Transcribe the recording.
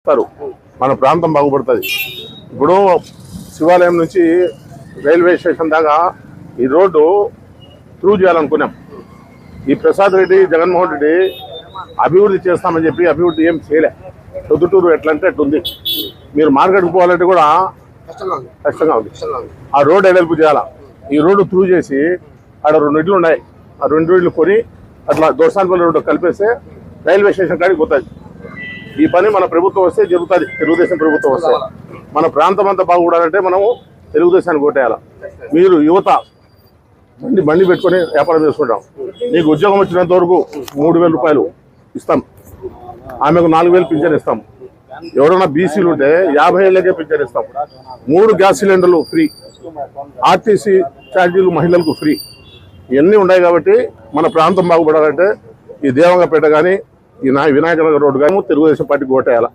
ఇస్తారు, మన ప్రాంతం బాగుపడుతుంది. ఇప్పుడు శివాలయం నుంచి రైల్వే స్టేషన్ దాకా ఈ రోడ్డు త్రూ చేయాలనుకున్నాం. ఈ ప్రసాద్ రెడ్డి, జగన్మోహన్ రెడ్డి అభివృద్ధి చేస్తామని చెప్పి అభివృద్ధి ఏం చేయలే. పొద్దుటూరు ఎట్లంటే అట్లుంది. మీరు మార్కెట్కి పోవాలంటే కూడా కష్టంగా ఉంది. ఆ రోడ్డు ఎడల్పు చేయాలా. ఈ రోడ్డు త్రూ చేసి అక్కడ 2 ఇళ్ళు ఉన్నాయి, ఆ 2 ఇళ్ళు కొని అట్లా దోసాన్పల్లి రోడ్డు కలిపేస్తే రైల్వే స్టేషన్ కాడికి పోతుంది. ఈ పని మన ప్రభుత్వం వస్తే జరుగుతుంది. తెలుగుదేశం ప్రభుత్వం వస్తే మన ప్రాంతం అంతా బాగుపడాలంటే మనము తెలుగుదేశాన్ని కొట్టేయాలి. మీరు యువత బండి పెట్టుకొని వ్యాపారం చేసుకుంటాం. నీకు ఉద్యోగం వచ్చినంత వరకు 3,000 రూపాయలు ఇస్తాం, ఆమెకు 4,000 పింఛన్ ఇస్తాం. ఎవరైనా బీసీలు ఉంటే 50 ఏళ్ళకే పింఛన్ ఇస్తాం. 3 గ్యాస్ సిలిండర్లు ఫ్రీ, ఆర్టీసీ ఛార్జీలు మహిళలకు ఫ్రీ. ఇవన్నీ ఉన్నాయి కాబట్టి మన ప్రాంతం బాగుపడాలంటే ఈ దేవంగపేట కానీ ఈ వినాయక నగర్ రోడ్డు కానీ తెలుగుదేశం పార్టీకి ఓటేయాలి.